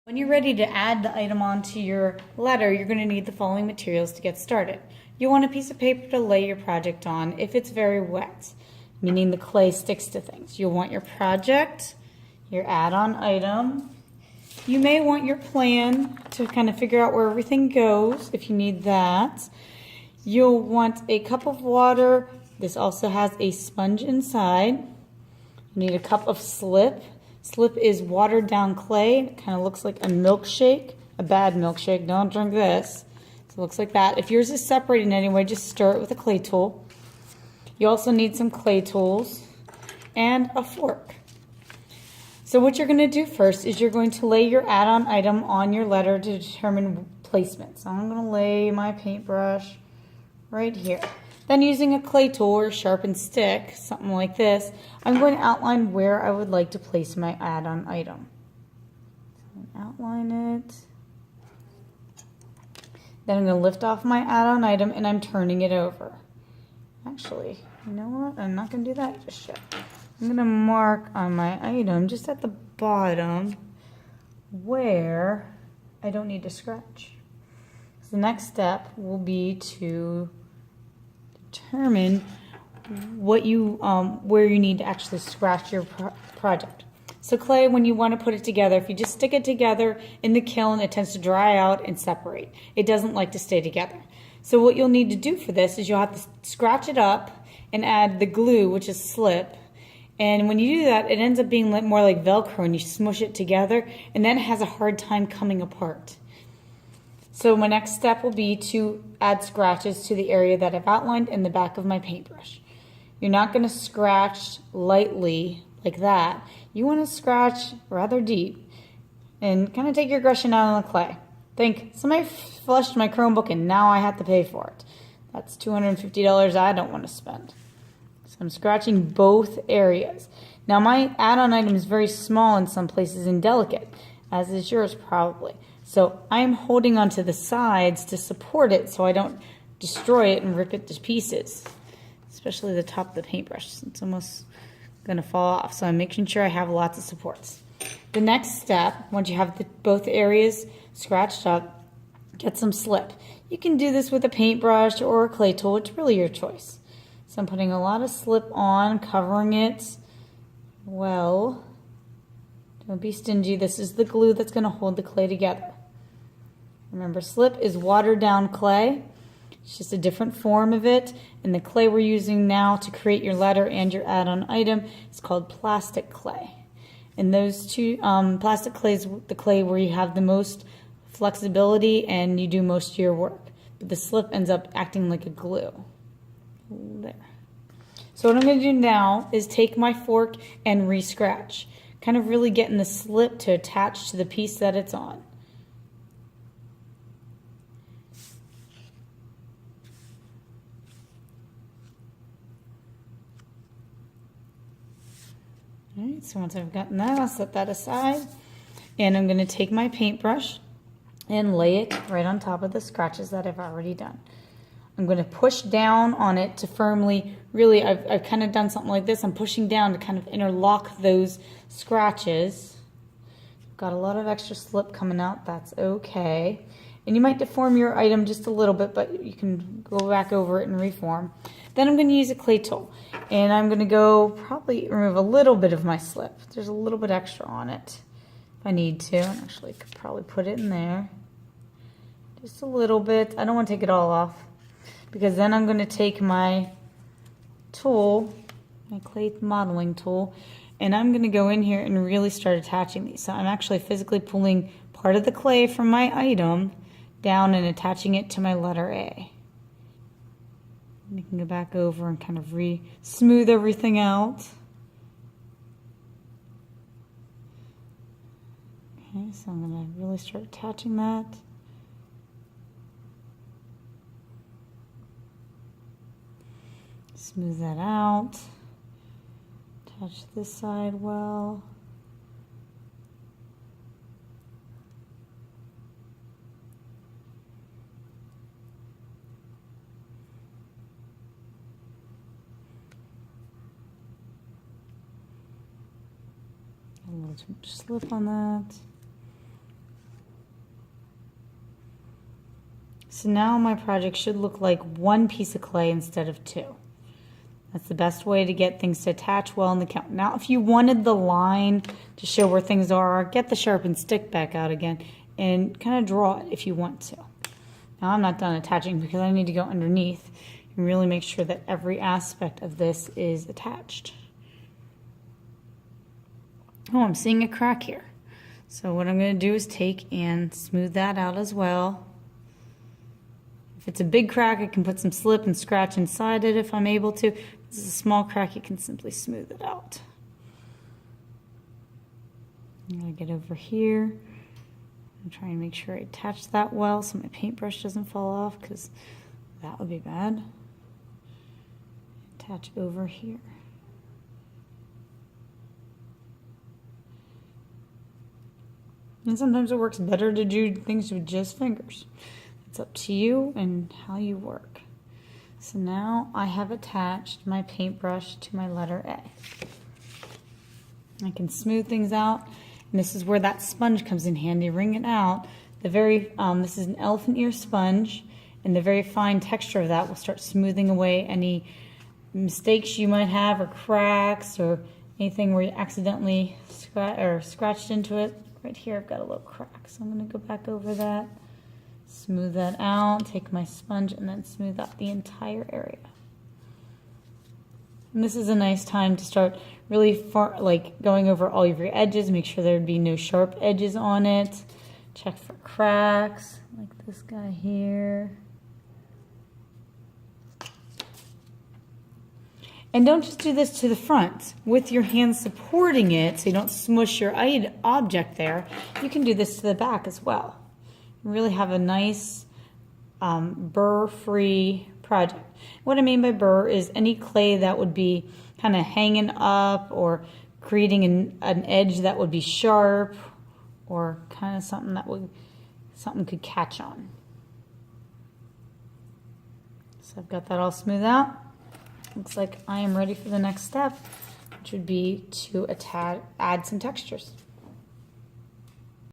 When you're ready to add the item onto your letter, you're going to need the following materials to get started. You want a piece of paper to lay your project on if it's very wet, meaning the clay sticks to things. You'll want your project, your add-on item. You may want your plan to kind of figure out where everything goes if you need that. You'll want a cup of water. This also has a sponge inside. You need a cup of slip. Slip is watered down clay. It kind of looks like a milkshake, a bad milkshake. Don't drink this. So it looks like that. If yours is separated in any way, just stir it with a clay tool. You also need some clay tools and a fork. So what you're going to do first is you're going to lay your add-on item on your letter to determine placement. So I'm going to lay my paintbrush right here. Then using a clay tool or a sharpened stick, something like this, I'm going to outline where I would like to place my add-on item. So outline it. Then I'm going to lift off my add-on item and I'm turning it over. Actually, you know what? I'm not going to do that just yet. I'm going to mark on my item just at the bottom where I don't need to scratch. So the next step will be to determine what you where you need to actually scratch your project. So clay, when you want to put it together, if you just stick it together in the kiln, it tends to dry out and separate. It doesn't like to stay together. So what you'll need to do for this is you'll have to scratch it up and add the glue, which is slip. And when you do that, it ends up being more like Velcro, and you smush it together, and then it has a hard time coming apart. So my next step will be to add scratches to the area that I've outlined in the back of my paintbrush. You're not going to scratch lightly like that. You want to scratch rather deep and kind of take your aggression out on the clay. Think, somebody flushed my Chromebook and now I have to pay for it. That's $250 I don't want to spend. So I'm scratching both areas. Now my add-on item is very small in some places and delicate, as is yours probably. So I'm holding onto the sides to support it so I don't destroy it and rip it to pieces, especially the top of the paintbrush. It's almost going to fall off, so I'm making sure I have lots of supports. The next step, once you have both areas scratched up, get some slip. You can do this with a paintbrush or a clay tool. It's really your choice. So I'm putting a lot of slip on, covering it well. Don't be stingy. This is the glue that's going to hold the clay together. Remember, slip is watered down clay. It's just a different form of it. And the clay we're using now to create your letter and your add-on item is called plastic clay. And those two, plastic clay is the clay where you have the most flexibility and you do most of your work. But the slip ends up acting like a glue. There. So what I'm going to do now is take my fork and re-scratch. Kind of really getting the slip to attach to the piece that it's on. Alright, so once I've gotten that, I'll set that aside. And I'm going to take my paintbrush and lay it right on top of the scratches that I've already done. I'm going to push down on it to firmly, really, I've kind of done something like this. I'm pushing down to kind of interlock those scratches. Got a lot of extra slip coming out, that's okay. And you might deform your item just a little bit, but you can go back over it and reform. Then I'm going to use a clay tool. And I'm going to go probably remove a little bit of my slip. There's a little bit extra on it if I need to. And actually, I could probably put it in there. Just a little bit. I don't want to take it all off, because then I'm going to take my tool, my clay modeling tool, and I'm going to go in here and really start attaching these. So I'm actually physically pulling part of the clay from my item down and attaching it to my letter A. And you can go back over and kind of smooth everything out. Okay, so I'm going to really start attaching that. Smooth that out. Touch this side well. A little too much slip on that. So now my project should look like one piece of clay instead of two. That's the best way to get things to attach well in the count. Now, if you wanted the line to show where things are, get the sharpened stick back out again and kind of draw it if you want to. Now, I'm not done attaching because I need to go underneath and really make sure that every aspect of this is attached. Oh, I'm seeing a crack here. So what I'm going to do is take and smooth that out as well. If it's a big crack, I can put some slip and scratch inside it if I'm able to. If it's a small crack, you can simply smooth it out. I'm going to get over here and try and make sure I attach that well so my paintbrush doesn't fall off, because that would be bad. Attach over here. And sometimes it works better to do things with just fingers. It's up to you and how you work. So now I have attached my paintbrush to my letter A. I can smooth things out, and this is where that sponge comes in handy. Wring it out. This is an elephant ear sponge, and the very fine texture of that will start smoothing away any mistakes you might have, or cracks, or anything where you accidentally scratched into it. Right here I've got a little crack, so I'm going to go back over that, smooth that out, take my sponge, and then smooth out the entire area. And this is a nice time to start really going over all of your edges. Make sure there'd be no sharp edges on it. Check for cracks, like this guy here. And don't just do this to the front with your hands supporting it so you don't smush your object there. You can do this to the back as well. Really have a nice burr-free project. What I mean by burr is any clay that would be kind of hanging up or creating an edge that would be sharp, or kind of something could catch on. So I've got that all smoothed out. Looks like I am ready for the next step, which would be to add some textures.